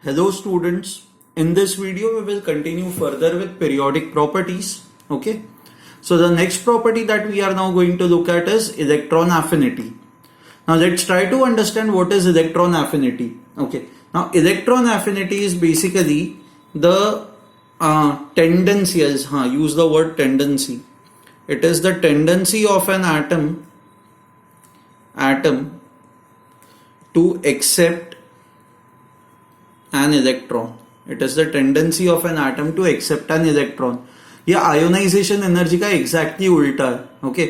Hello students, in this video we will continue further with periodic properties. Okay, so the next property that we are now going to look at is electron affinity. Now let's try to understand what is electron affinity. Okay, now electron affinity is basically the tendency, use the word tendency. It is the tendency of an atom to accept an electron. It is the tendency of an atom to accept an electron. ये ionization energy का exactly उल्टा है. Okay,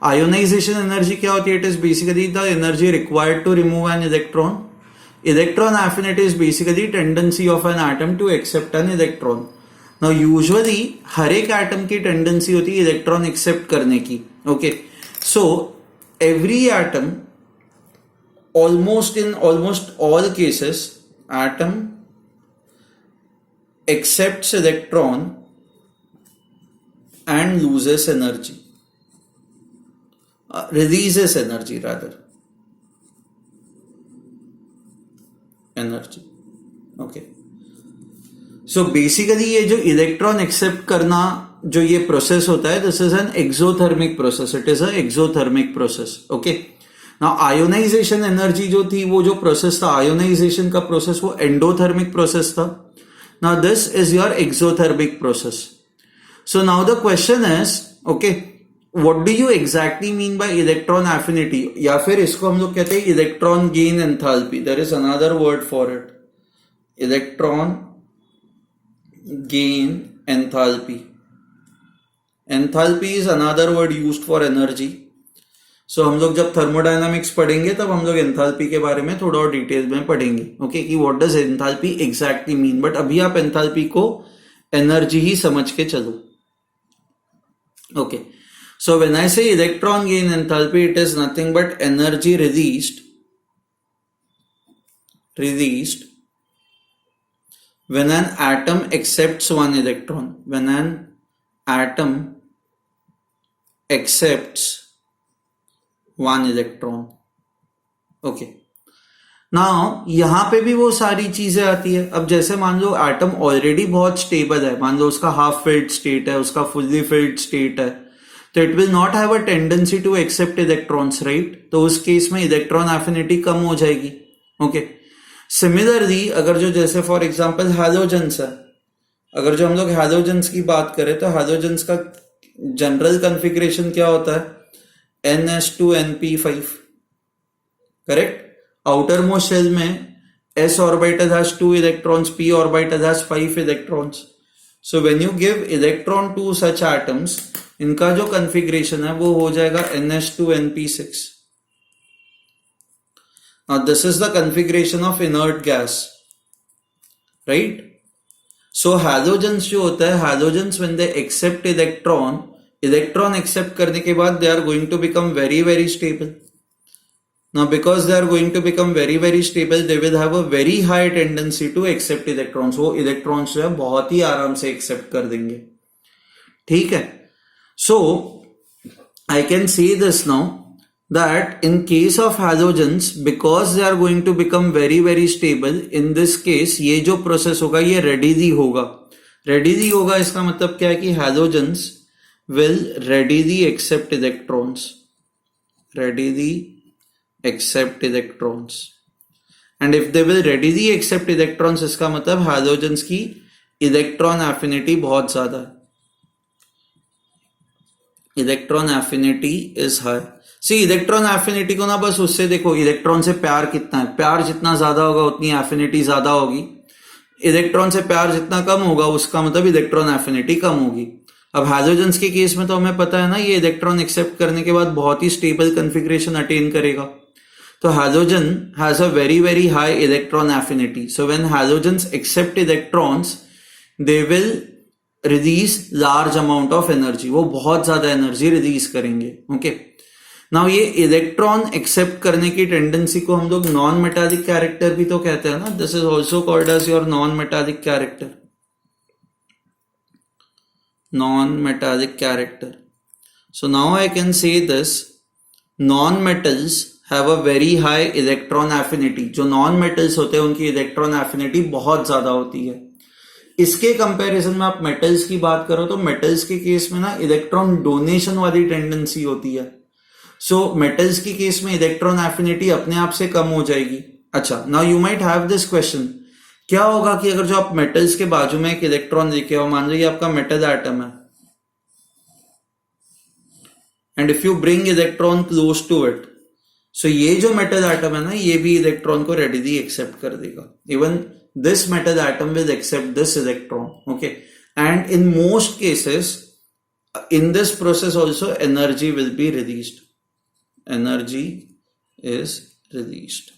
ionization energy क्या होती है? It is basically the energy required to remove an electron. Electron affinity is basically tendency of an atom to accept an electron. Now usually हर एक atom की tendency होती है इलेक्ट्रॉन एक्सेप्ट करने की. Okay, so every atom almost in almost all cases atom accepts electron and loses energy, releases energy rather, energy. Okay, so basically ये जो electron accept करना जो ये प्रोसेस होता है, this is an exothermic process. It is a exothermic process. Okay, now ionization energy जो थी, वो जो प्रोसेस था आयोनाइजेशन का प्रोसेस, वो एंडोथर्मिक प्रोसेस था. Now this is your exothermic process. So now the question is, okay, what do you exactly mean by electron affinity? या फिर इसको हम लोग कहते हैं electron gain enthalpy. There is another word for it, electron gain enthalpy. Enthalpy is another word used for energy. So हम लोग जब थर्मोडायनामिक्स पढ़ेंगे तब हम लोग एंथैल्पी के बारे में थोड़ा और डिटेल में पढ़ेंगे. ओके, कि what does enthalpy exactly mean. But अभी आप एंथैल्पी को एनर्जी ही समझ के चलो. Okay, so when I say electron gain enthalpy, it is nothing but energy released when an atom accepts one electron. When an atom accepts one electron. Okay, now यहां पे भी वो सारी चीजें आती है. अब जैसे मान लो एटम ऑलरेडी बहुत स्टेबल है, मान लो उसका हाफ फिल्ड स्टेट है, उसका फुल्ली फिल्ड स्टेट है, तो it will not have a tendency to accept electrons, right? तो उस केस में इलेक्ट्रॉन एफिनिटी कम हो जाएगी. ओके, सिमिलरली अगर जो जैसे फॉर एग्जांपल हैलोजेंस है, अगर जो हम लोग हैलोजेंस की बात करें तो हैलोजेंस का जनरल कॉन्फ़िगरेशन क्या होता है? NS2NP5, correct? Outermost shell में S orbital has 2 electrons, P orbital has 5 electrons. So when you give electron to such atoms, इनका जो कॉन्फ़िगरेशन है वो हो जाएगा NS2NP6. Now this is the configuration of inert gas, right? So halogens जो होता है, halogens when they accept electron accept करने के बाद they are going to become very very stable. Now because they are going to become very very stable, they will have a very high tendency to accept electrons. वो electrons जो है बहुत ही आराम से accept कर देंगे. ठीक है? So I can say this now, that in case of halogens, because they are going to become very very stable, in this case ये जो प्रोसेस होगा ये readily होगा. readily होगा इसका मतलब क्या है कि halogens will readily accept electrons, and if they will readily accept electrons, इसका मतलब halogens की इलेक्ट्रॉन एफिनिटी बहुत ज्यादा है. Electron affinity is high. See, electron affinity को ना बस उससे देखो, इलेक्ट्रॉन से प्यार कितना है, प्यार जितना ज्यादा होगा उतनी एफिनिटी ज्यादा होगी. इलेक्ट्रॉन से प्यार जितना कम होगा उसका मतलब इलेक्ट्रॉन एफिनिटी कम होगी. अब हैलोजेंस के केस में तो हमें पता है ना, ये इलेक्ट्रॉन एक्सेप्ट करने के बाद बहुत ही स्टेबल कॉन्फ़िगरेशन अटेन करेगा. तो halogen has a very very high electron affinity. So when halogens accept electrons, they will release large amount of energy. वो बहुत ज्यादा एनर्जी रिलीज करेंगे. ओके, नाउ ये इलेक्ट्रॉन एक्सेप्ट करने की टेंडेंसी को हम लोग नॉन मेटालिक कैरेक्टर भी तो कहते हैं ना. This is also called as your non metallic character. non-metallic character. So now I can say this, non-metals have a very high electron affinity. जो नॉन मेटल्स होते हैं उनकी इलेक्ट्रॉन एफिनिटी बहुत ज्यादा होती है। इसके कंपैरिजन में आप मेटल्स की बात करो तो मेटल्स के केस में ना इलेक्ट्रॉन डोनेशन वाली टेंडेंसी होती है। सो मेटल्स की केस में इलेक्ट्रॉन एफिनिटी अपने आप से कम हो जाएगी। अच्छा, now you might have this question, क्या होगा कि अगर जो आप मेटल्स के बाजू में एक इलेक्ट्रॉन लेके आओ, मान लो ये आपका मेटल एटम है, and if you bring electron close to it, so ये जो मेटल एटम है ना, ये भी इलेक्ट्रॉन को रेडिली एक्सेप्ट कर देगा। Even this metal atom will accept this electron, okay. And in most cases in this process also energy will be released. Energy is released.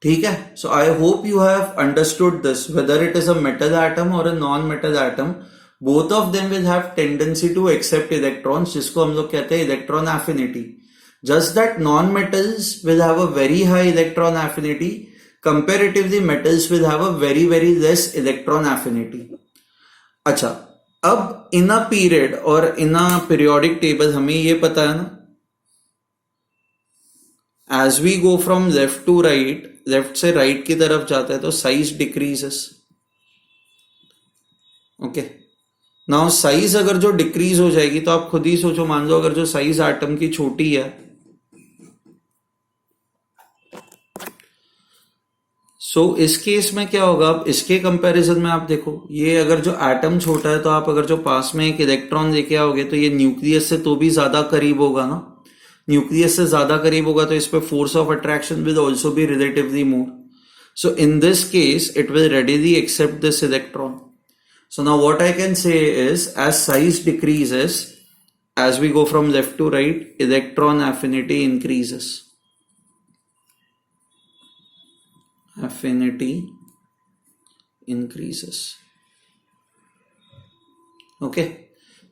ठीक है, so I hope you have understood this. Whether it is a metal atom or a non-metal atom, both of them will have tendency to accept electrons, जिसको हम लोग कहते हैं electron affinity. Just that non-metals will have a very high electron affinity. Comparatively, metals will have a very very less electron affinity. अच्छा, अब इन a period और इन a periodic table हमें ये पता है ना, as we go from left to right, left से right की तरफ जाता है तो size decreases, okay. Now size अगर जो डिक्रीज हो जाएगी तो आप खुद ही सोचो, मान लो अगर जो साइज एटम की छोटी है, सो इस केस में क्या होगा, अब इसके कंपैरिजन में आप देखो, ये अगर जो एटम छोटा है तो आप अगर जो पास में एक इलेक्ट्रॉन लेके आओगे तो ये न्यूक्लियस से तो भी ज्यादा करीब होगा ना, न्यूक्लियस से ज्यादा करीब होगा तो इस पे force of attraction will also be relatively more. So in this case it will readily accept this electron. So now what I can say is, as size decreases, as we go from left to right, electron affinity increases, affinity increases, okay.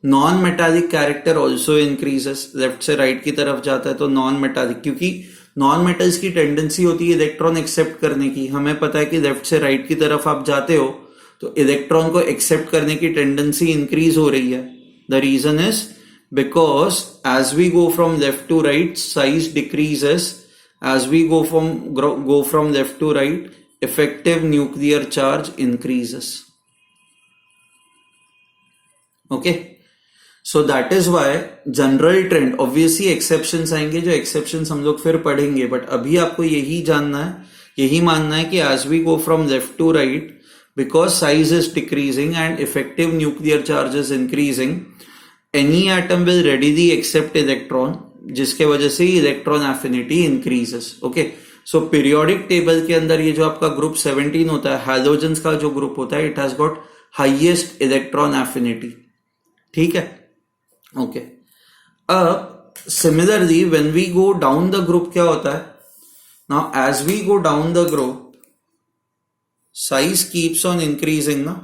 Non metallic character also increases, left से right की तरफ जाता है तो non metallic, क्योंकि non metals की tendency होती है इलेक्ट्रॉन एक्सेप्ट करने की। हमें पता है कि लेफ्ट से राइट की तरफ आप जाते हो तो इलेक्ट्रॉन को एक्सेप्ट करने की टेंडेंसी इंक्रीज हो रही है। The reason is because as we go from left to right, size decreases, as we go from left to right, effective nuclear charge increases, okay. So that is why general trend, obviously exceptions आएंगे, जो exceptions हम लोग फिर पढ़ेंगे, but अभी आपको यही जानना है, यही मानना है कि as we go from left to right, because size is decreasing and effective nuclear charge is increasing, any atom will readily accept electron, जिसके वजह से इलेक्ट्रॉन एफिनिटी इंक्रीजेस, ओके। सो पीरियोडिक टेबल के अंदर ये जो आपका ग्रुप 17 होता है, हैलोजेंस का जो ग्रुप होता है, it has got highest electron affinity, ठीक है, ओके। अब similarly when we go down the group क्या होता है, now as we go down the group, size keeps on increasing ना,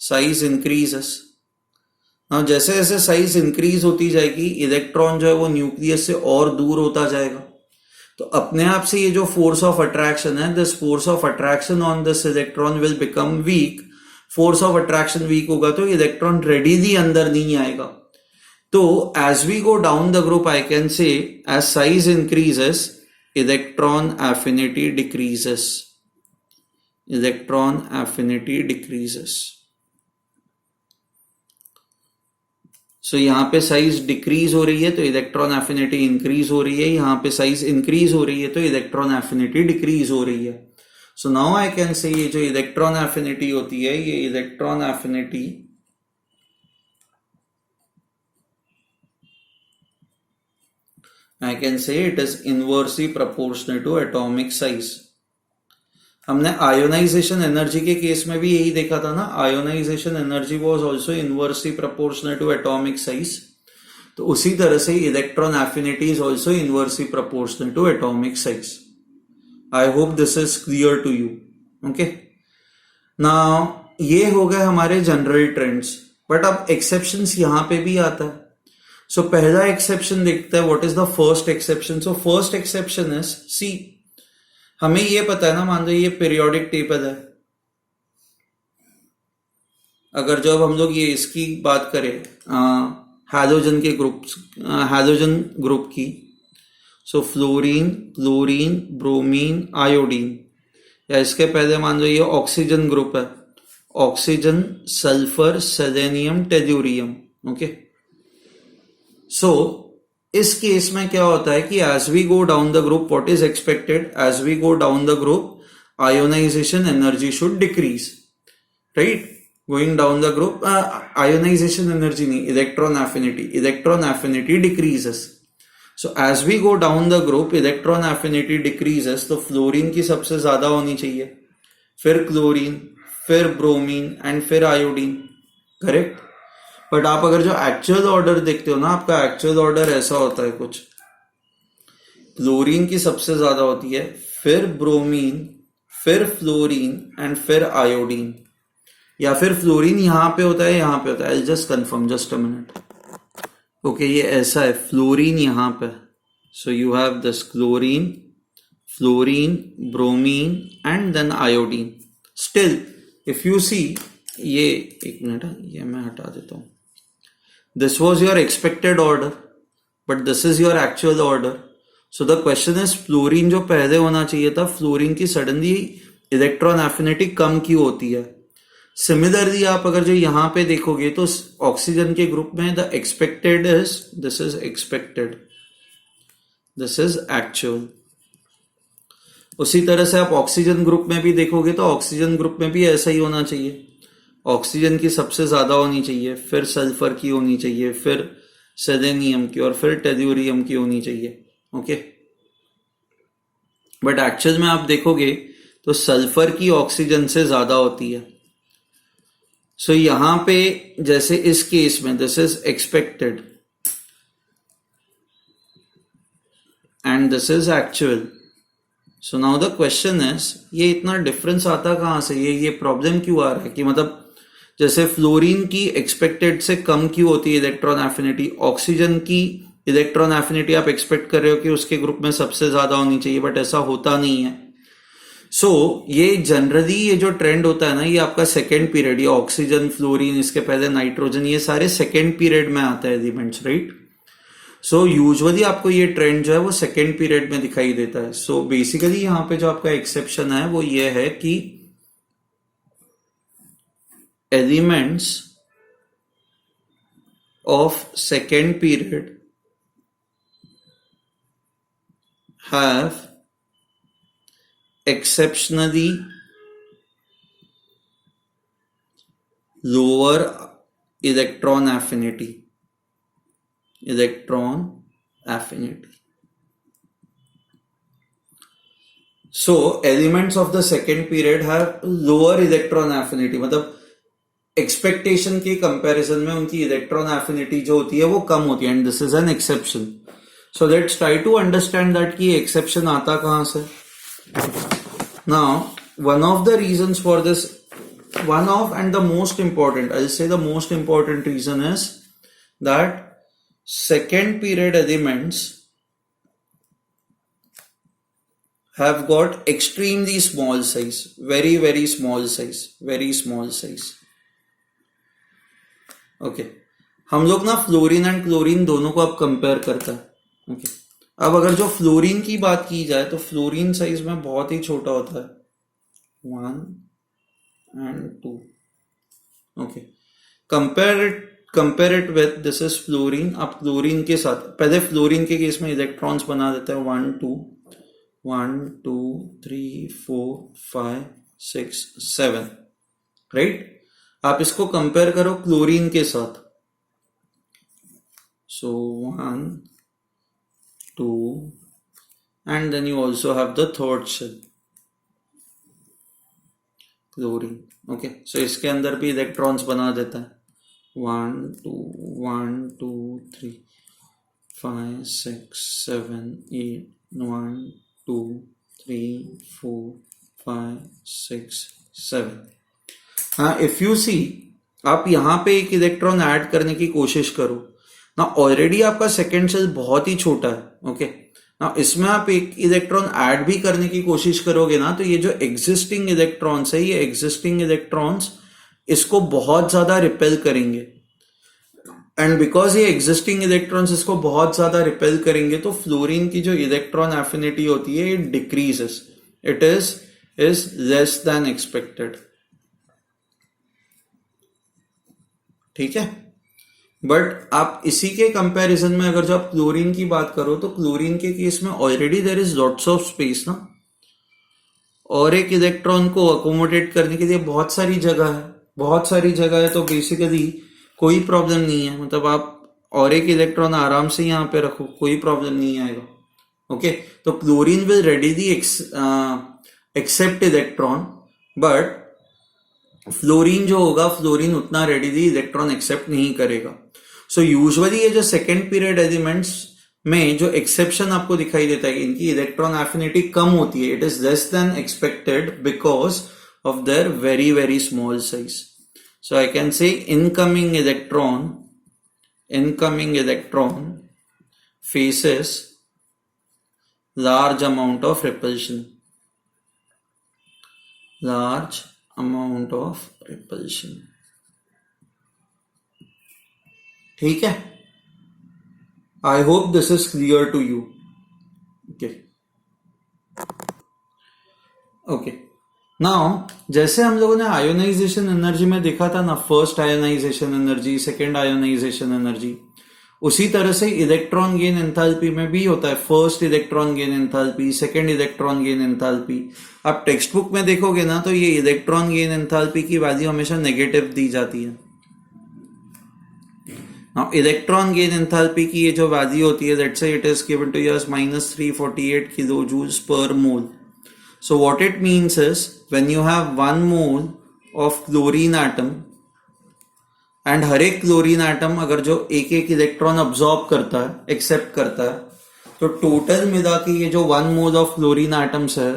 साइज इंक्रीजेस। जैसे जैसे साइज इंक्रीज होती जाएगी, इलेक्ट्रॉन जो है वो न्यूक्लियस से और दूर होता जाएगा, तो अपने आप से ये जो फोर्स ऑफ अट्रैक्शन है, this force of attraction on this electron will become weak. Force of attraction weak होगा तो इलेक्ट्रॉन रेडीली अंदर नहीं आएगा। तो as we go down the group, I can say as size increases, electron affinity decreases, electron affinity decreases. So यहाँ पे size decrease हो रही है तो इलेक्ट्रॉन एफिनिटी इंक्रीज हो रही है, यहाँ पे साइज इंक्रीज हो रही है तो इलेक्ट्रॉन एफिनिटी डिक्रीज हो रही है। सो नाउ आई कैन से ये जो इलेक्ट्रॉन एफिनिटी होती है, ये electron affinity I can say it is inversely proportional to atomic size. हमने आयोनाइजेशन एनर्जी के केस में भी यही देखा था ना, ionization energy was also inversely proportional to atomic size. तो उसी तरह से electron affinity is also inversely proportional to atomic size. I hope this is clear to you, okay. Now ये हो गए हमारे जनरल ट्रेंड्स, बट अब एक्सेप्शंस यहां पे भी आता है। सो पहला एक्सेप्शन देखते हैं, what is the first exception. So first exception is, see हमें ये पता है ना, मान लो ये पीरियोडिक टेबल है, अगर जब हम लोग ये इसकी बात करें, हैलोजन के ग्रुप, हैलोजन ग्रुप की। So fluorine, chlorine, bromine, iodine, या इसके पहले मान लो ये ऑक्सीजन ग्रुप है, oxygen, sulphur, selenium, tellurium. Okay, so इस केस में क्या होता है कि as we go down the group, what is expected, as we go down the group ionization energy should decrease, right? Going down the group ionization energy नहीं, electron affinity decreases. So as we go down the group electron affinity decreases, तो fluorine की सबसे ज्यादा होनी चाहिए, फिर chlorine, फिर bromine and फिर आयोडीन, करेक्ट? बट आप अगर जो एक्चुअल ऑर्डर देखते हो ना, आपका एक्चुअल ऑर्डर ऐसा होता है कुछ, क्लोरीन की सबसे ज्यादा होती है, फिर ब्रोमीन, फिर फ्लोरीन एंड फिर आयोडीन, या फिर फ्लोरीन यहां पे होता है, यहां पे होता है। I just confirm, just a minute. Okay, ये ऐसा है, फ्लोरीन यहां पे, so you have this chlorine, fluorine, bromine and then iodine. Still if you see, ये एक मिनट, ये मैं हटा देता हूं। This was your expected order, but this is your actual order. So the question is, fluorine जो पहले होना चाहिए था, फ्लोरीन की सडनली इलेक्ट्रॉन एफिनिटी कम क्यों होती है? सिमिलरली आप अगर जो यहां पे देखोगे तो ऑक्सीजन के ग्रुप में the expected is, this is expected, this is actual. उसी तरह से आप ऑक्सीजन ग्रुप में भी देखोगे तो ऑक्सीजन ग्रुप में भी ऐसा ही होना चाहिए, ऑक्सीजन की सबसे ज्यादा होनी चाहिए, फिर सल्फर की होनी चाहिए, फिर सेलेनियम की, और फिर टेल्यूरियम की होनी चाहिए। ओके, बट एक्चुअल में आप देखोगे तो सल्फर की ऑक्सीजन से ज्यादा होती है। सो यहां पे जैसे इस केस में this is expected and this is actual. So now the question is, ये इतना डिफरेंस आता कहां से, ये प्रॉब्लम क्यों आ रहा है कि मतलब जैसे फ्लोरीन की एक्सपेक्टेड से कम क्यों होती है इलेक्ट्रॉन एफिनिटी, ऑक्सीजन की इलेक्ट्रॉन एफिनिटी आप एक्सपेक्ट कर रहे हो कि उसके ग्रुप में सबसे ज्यादा होनी चाहिए, बट ऐसा होता नहीं है। सो ये जनरली ये जो ट्रेंड होता है ना, ये आपका सेकेंड पीरियड, ये ऑक्सीजन, फ्लोरीन, इसके पहले नाइट्रोजन, ये सारे सेकेंड पीरियड में आता है एलिमेंट्स, राइट? सो यूजुअली आपको ये ट्रेंड जो है वो सेकेंड पीरियड में दिखाई देता है। सो बेसिकली यहां पे जो आपका एक्सेप्शन है वो ये है कि elements of second period have exceptionally lower electron affinity. So elements of the second period have lower electron affinity, मतलब एक्सपेक्टेशन के कंपैरिजन में उनकी इलेक्ट्रॉन एफिनिटी जो होती है वो कम होती है, and this is an exception. So let's try to understand that कि एक्सेप्शन आता कहां से। Now one of the reasons for this, one of and the most important, I say the most important reason is that second period elements have got extremely small size, very small size. ओके, हम लोग ना fluorine and chlorine दोनों को अब compare करता है। Okay, अब अगर जो फ्लोरीन की बात की जाए तो फ्लोरीन साइज में बहुत ही छोटा होता है, 1 and 2। Okay, compare it with, this is fluorine. अब फ्लोरीन के साथ पहले फ्लोरीन के केस में इलेक्ट्रॉन्स बना देते हैं 1 2 3 4 5 6 7, राइट? आप इसको कंपेयर करो क्लोरीन के साथ, so 1 2 and then you also have the third shell, chlorine. Okay, so इसके अंदर भी इलेक्ट्रॉन्स बना देता है 1 2 3 5 6 7 8 1 2 3 4 5 6 7। हाँ, इफ यू सी, आप यहां पे एक इलेक्ट्रॉन ऐड करने की कोशिश करो ना, ऑलरेडी आपका सेकेंड शेल बहुत ही छोटा है। ओके, ना इसमें आप एक इलेक्ट्रॉन ऐड भी करने की कोशिश करोगे ना, तो ये जो एग्जिस्टिंग इलेक्ट्रॉन्स है, ये एग्जिस्टिंग इलेक्ट्रॉन्स इसको बहुत ज्यादा रिपेल करेंगे। एंड बिकॉज ये एग्जिस्टिंग इलेक्ट्रॉन्स इसको बहुत ज्यादा रिपेल करेंगे तो फ्लोरीन की जो इलेक्ट्रॉन एफिनिटी होती है it decreases, it is less than expected. ठीक है. बट आप इसी के कंपैरिजन में अगर जो आप क्लोरीन की बात करो तो क्लोरीन के केस में already there is lots of space ना, और एक इलेक्ट्रॉन को अकोमोडेट करने के लिए बहुत सारी जगह है, बहुत सारी जगह है, तो बेसिकली कोई प्रॉब्लम नहीं है. मतलब आप और एक इलेक्ट्रॉन आराम से यहाँ पे रखो, कोई प्रॉब्लम नहीं आएगा. ओके. तो chlorine will readily accept electron, but fluorine जो होगा, फ्लोरीन उतना रेडीली इलेक्ट्रॉन एक्सेप्ट नहीं करेगा. सो यूजुअली ये जो सेकेंड पीरियड एलिमेंट्स में जो एक्सेप्शन आपको दिखाई देता है, इनकी इलेक्ट्रॉन एफिनिटी कम होती है, it is less than expected because of their very very small size. So I can say incoming electron faces large amount of repulsion. Large amount of repulsion. ठीक है. I hope this is clear to you. Okay. Okay. Now जैसे हम लोगों ने ionisation energy में देखा था ना, first ionization energy, second ionization energy, उसी तरह से इलेक्ट्रॉन गेन एंथैल्पी में भी होता है. First electron gain enthalpy, second electron gain enthalpy. आप टेक्स्ट बुक में देखोगे ना तो ये इलेक्ट्रॉन गेन एंथैल्पी की वैल्यू हमेशा नेगेटिव दी जाती है. नाउ इलेक्ट्रॉन गेन एंथैल्पी की ये जो वैल्यू होती है, let's say it is given to you as -348 kilojoules per mole. So what it means is when you have 1 mole of chlorine atom and हर एक chlorine atom अगर जो एक एक इलेक्ट्रॉन अब्सॉर्ब करता है, एक्सेप्ट करता है, तो टोटल मिला के ये जो 1 मोल ऑफ क्लोरीन एटम्स है,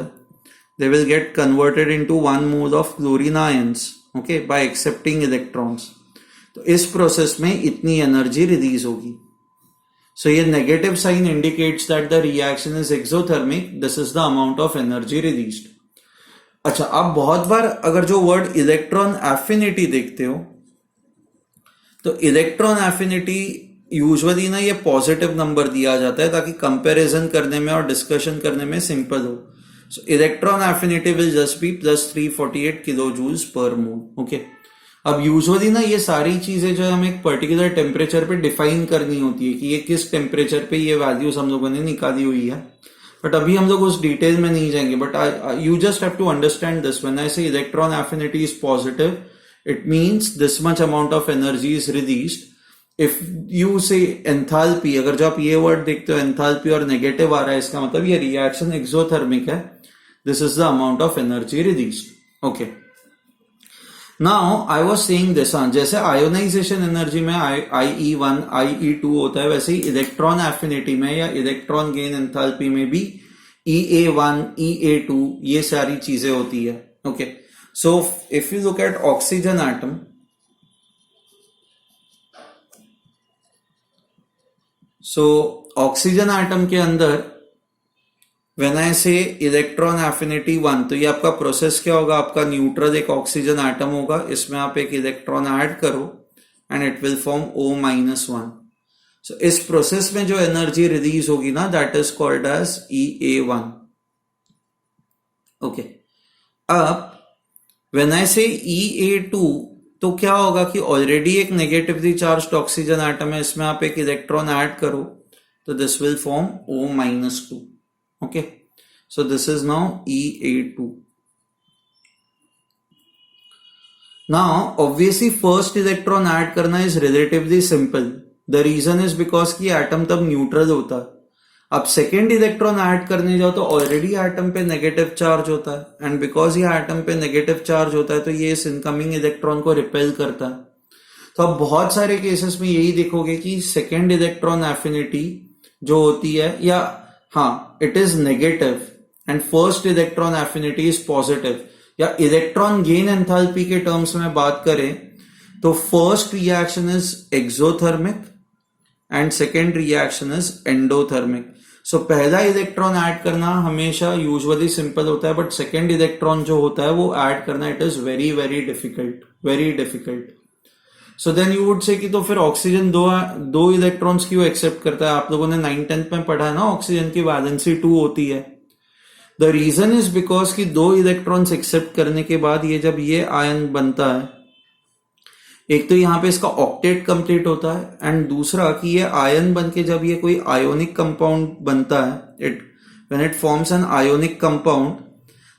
they will get converted into 1 mole of chlorine ions, okay, by accepting electrons. तो इस प्रोसेस में इतनी एनर्जी रिलीज होगी. So ये negative sign indicates that the reaction is exothermic. This is the amount of energy released. अच्छा, आप बहुत बार अगर जो वर्ड इलेक्ट्रॉन एफिनिटी देखते हो तो इलेक्ट्रॉन एफिनिटी यूजुअली ना ये पॉजिटिव नंबर दिया जाता है ताकि कंपैरिजन करने में और डिस्कशन करने में सिंपल हो. So electron affinity will just be +348 kilo joules per mole. Okay. अब यूजुअली ना ये सारी चीजें जो है हमें एक पर्टिकुलर टेम्परेचर पे डिफाइन करनी होती है कि ये किस टेम्परेचर पे ये वैल्यूज हम लोगों ने निकाली हुई है, बट अभी हम लोग उस डिटेल में नहीं जाएंगे. But you just have to understand this. When I say electron affinity is positive, it means this much amount of energy is released. If you say enthalpy, अगर जो आप ये वर्ड देखते हो एंथैल्पी और नेगेटिव आ रहा है, इसका मतलब ये रिएक्शन एक्सोथर्मिक है. This is the amount of energy released. Okay. Now I was saying this, जैसे आयोनाइजेशन एनर्जी में IE1 IE2 होता है, वैसे ही इलेक्ट्रॉन एफिनिटी में या इलेक्ट्रॉन गेन एंथैल्पी में भी EA1 EA2 ये सारी चीजें होती है. Okay. So if you look at oxygen atom, so oxygen atom के अंदर when I say electron affinity 1, तो ये आपका प्रोसेस क्या होगा, आपका न्यूट्रल एक ऑक्सीजन एटम होगा, इसमें आप एक इलेक्ट्रॉन ऐड करो and it will form O-1. So इस प्रोसेस में जो एनर्जी रिलीज होगी ना, that is called as EA1. Okay. अब व्हेन आई से EA2, तो क्या होगा कि ऑलरेडी एक नेगेटिवली चार्ज्ड ऑक्सीजन एटम है, इसमें आप एक इलेक्ट्रॉन ऐड करो तो this will form O-2. Okay, so this is now EA2. Now obviously first electron add करना is relatively simple. The reason is because कि एटम तब न्यूट्रल होता है. अब सेकेंड इलेक्ट्रॉन ऐड करने जाओ तो ऑलरेडी एटम पे नेगेटिव चार्ज होता है, एंड बिकॉज ये एटम पे नेगेटिव चार्ज होता है तो ये इस इनकमिंग इलेक्ट्रॉन को रिपेल करता है. तो अब बहुत सारे केसेस में यही देखोगे कि सेकेंड इलेक्ट्रॉन एफिनिटी जो होती है, या हाँ, it is negative and first electron affinity is positive. या इलेक्ट्रॉन गेन एंथैल्पी के टर्म्स में बात करें तो first reaction is exothermic and second reaction is endothermic. So पहला इलेक्ट्रॉन ऐड करना हमेशा यूजुअली सिंपल होता है, बट सेकेंड इलेक्ट्रॉन जो होता है वो ऐड करना it is very very difficult, very difficult. So then you would say कि तो फिर ऑक्सीजन दो इलेक्ट्रॉन्स क्यों एक्सेप्ट करता है? आप लोगों ने 9th-10th में पढ़ा है ना, ऑक्सीजन की वैलेंसी 2 होती है। द रीजन इज बिकॉज कि 2 इलेक्ट्रॉन्स एक्सेप्ट करने के बाद ये जब ये आयन बनता है, एक तो यहाँ पे इसका ऑक्टेट कंप्लीट होता है, एंड दूसरा कि ये आयन बन के जब ये कोई आयोनिक कंपाउंड बनता है, when it forms an ionic compound,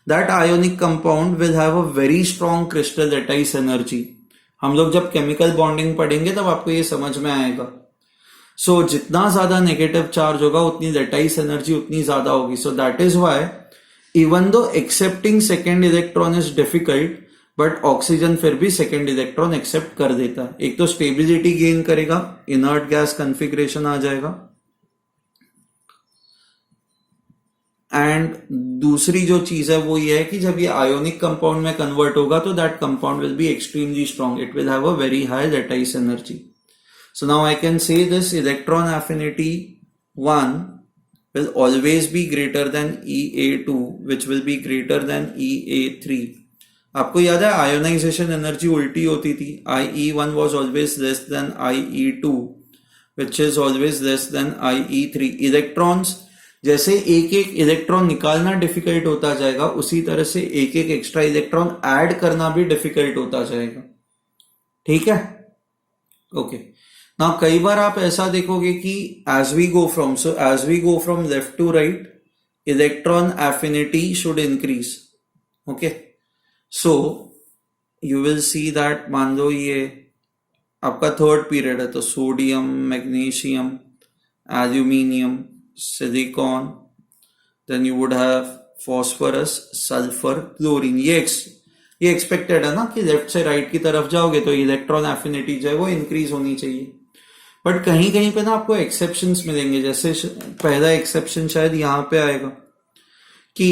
that ionic compound will have a very strong crystal lattice energy. हम लोग जब केमिकल बॉन्डिंग पढ़ेंगे तब आपको ये समझ में आएगा। सो जितना ज्यादा नेगेटिव चार्ज होगा उतनी लैटिस एनर्जी उतनी ज्यादा होगी। So that is why even though accepting second electron is difficult, but oxygen फिर भी सेकेंड इलेक्ट्रॉन एक्सेप्ट कर देता है। एक तो स्टेबिलिटी गेन करेगा, इनर्ट गैस कॉन्फ़िगरेशन आ जाएगा, एंड दूसरी जो चीज है वो ये है कि जब ये आयोनिक कंपाउंड में कन्वर्ट होगा तो that compound will be extremely strong, it will have a very high lattice energy. So now I can से this electron affinity 1 will always be greater than EA2, which will be greater than EA3. आपको याद है ionisation energy उल्टी होती थी, IE1 was always less than IE2, which is always less than IE3. Electrons जैसे एक एक इलेक्ट्रॉन निकालना डिफिकल्ट होता जाएगा, उसी तरह से एक एक एक्स्ट्रा इलेक्ट्रॉन ऐड करना भी डिफिकल्ट होता जाएगा। ठीक है, ओके। नाउ कई बार आप ऐसा देखोगे कि as we go from left to right, electron affinity should increase. Okay, so you will see that, मान लो ये आपका 3rd पीरियड है, तो sodium, magnesium, aluminium, silicon, then you would have phosphorus, sulphur, chlorine. ये एक्सपेक्टेड है ना कि लेफ्ट से राइट की तरफ जाओगे तो इलेक्ट्रॉन एफिनिटी जो है वो इंक्रीज होनी चाहिए। बट कहीं कहीं पे ना आपको एक्सेप्शंस मिलेंगे, जैसे पहला एक्सेप्शन शायद यहाँ पे आएगा कि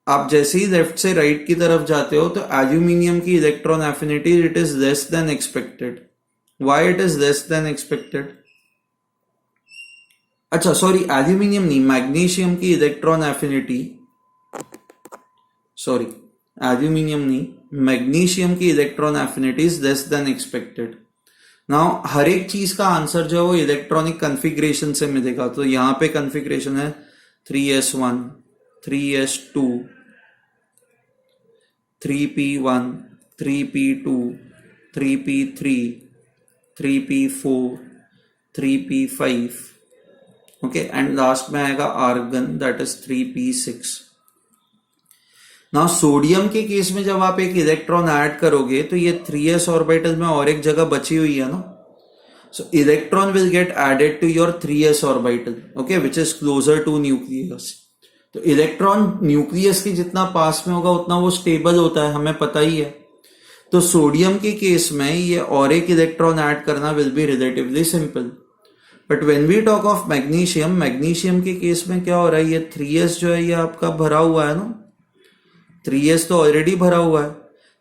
आप जैसे ही लेफ्ट से राइट की तरफ जाते हो तो एल्यूमिनियम की electron affinity it is less than expected. Why it is less than expected? अच्छा सॉरी, एल्यूमिनियम नहीं, मैग्नीशियम की इलेक्ट्रॉन एफिनिटी, सॉरी एल्यूमिनियम नहीं, मैग्नीशियम की electron affinity is less than expected. Now हर एक चीज का आंसर जो है वो इलेक्ट्रॉनिक कॉन्फ़िगरेशन से मिलेगा। तो यहां पे कॉन्फ़िगरेशन है 3s1, 3s2, 3p1, 3p2, 3p3, 3p4, 3p5, okay, and last में आएगा argon, that is 3p6। Now sodium के केस में जब आप एक इलेक्ट्रॉन ऐड करोगे तो ये 3s ऑर्बिटल में और एक जगह बची हुई है ना, so electron will get added to your 3s orbital, okay, which is closer to nucleus. तो इलेक्ट्रॉन न्यूक्लियस के जितना पास में होगा उतना वो स्टेबल होता है, हमें पता ही है। तो सोडियम के केस में ये और एक इलेक्ट्रॉन ऐड करना will be relatively simple. But when we talk of magnesium के केस में क्या हो रहा है, ये 3s जो है ये आपका भरा हुआ है ना, 3s तो ऑलरेडी भरा हुआ है।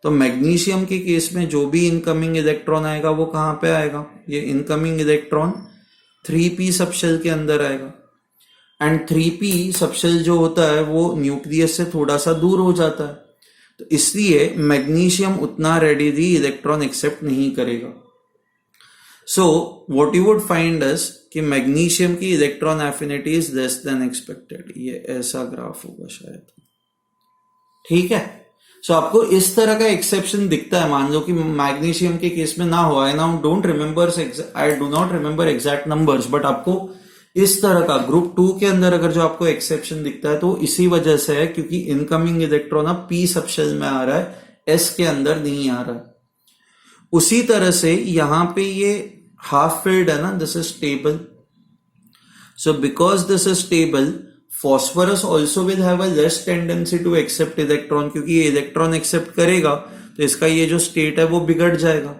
तो मैग्नीशियम के केस में जो भी इनकमिंग इलेक्ट्रॉन आएगा वो कहां पे आएगा, ये इनकमिंग इलेक्ट्रॉन 3p सबशेल के अंदर आएगा, एंड 3p सबशेल जो होता है वो न्यूक्लियस से थोड़ा सा दूर हो जाता है, तो इसलिए मैग्नीशियम उतना रेडिली इलेक्ट्रॉन एक्सेप्ट नहीं करेगा। So what you would find is कि मैग्नीशियम की electron affinity is less than expected. ये ऐसा ग्राफ होगा शायद, ठीक है। सो आपको इस तरह का एक्सेप्शन दिखता है। मान लो कि मैग्नीशियम के केस में ना हो, I do not remember exact numbers, but आपको इस तरह का ग्रुप 2 के अंदर अगर जो आपको एक्सेप्शन दिखता है तो इसी वजह से है, क्योंकि इनकमिंग इलेक्ट्रॉन अब p सबशेल में आ रहा है, s के अंदर नहीं आ रहा है। उसी तरह से यहां पे ये हाफ फिल्ड है ना, this is stable. So because this is stable, phosphorus also will have a less tendency to accept electron, क्योंकि ये इलेक्ट्रॉन एक्सेप्ट करेगा तो इसका ये जो स्टेट है वो बिगड़ जाएगा।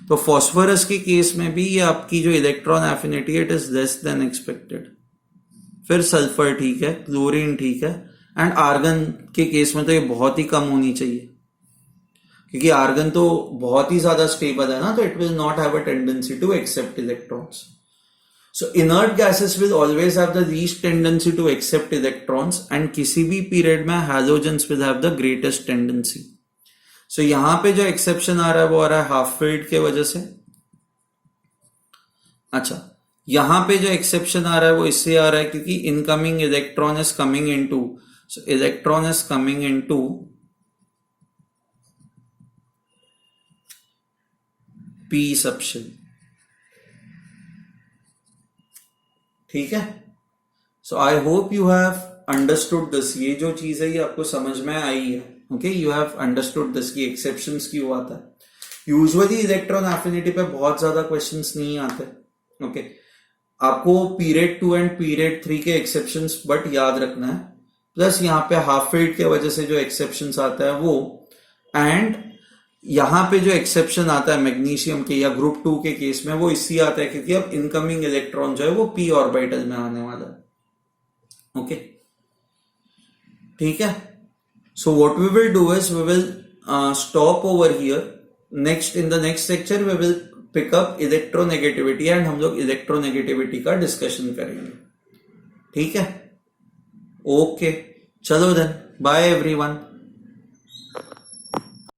तो फॉस्फोरस के केस में भी ये आपकी जो electron affinity it is less than expected. फिर सल्फर ठीक है, क्लोरीन ठीक है, एंड आर्गन के केस में तो ये बहुत ही कम होनी चाहिए, क्योंकि आर्गन तो बहुत ही ज्यादा स्टेबल है ना, तो it will not have a tendency to accept electrons. So inert gases will always have the least tendency to accept electrons, and किसी भी पीरियड में halogens will have the greatest tendency. So यहाँ पे जो exception आ रहा है वो आ रहा है हाफ फील्ड के वजह से, अच्छा, यहां पे जो एक्सेप्शन आ रहा है वो इससे आ रहा है क्योंकि incoming electron is coming into, so electron is coming into P subshell. ठीक है, so I hope you have understood this. ये जो चीज है ये आपको समझ में आई है। Okay, you have understood this की एक्सेप्शंस क्यों आता है। यूजुअली इलेक्ट्रॉन एफिनिटी पे बहुत ज्यादा क्वेश्चंस नहीं आते। ओके, आपको पीरियड 2 एंड पीरियड 3 के एक्सेप्शंस बट याद रखना है, प्लस यहाँ पे हाफ फील्ड के वजह से जो एक्सेप्शंस आता है वो, एंड यहाँ पे जो एक्सेप्शन आता है मैग्नीशियम के या ग्रुप 2 के केस में वो इसलिए आता है क्योंकि अब इनकमिंग इलेक्ट्रॉन जो है वो पी ऑर्बिटल में आने वाला है। ओके, ठीक है, so what we will do is we will stop over here. Next in the next lecture we will pick up electronegativity and हम लोग इलेक्ट्रोनेगेटिविटी का डिस्कशन करेंगे। ठीक है, ओके, चलो देन, बाय एवरीवन।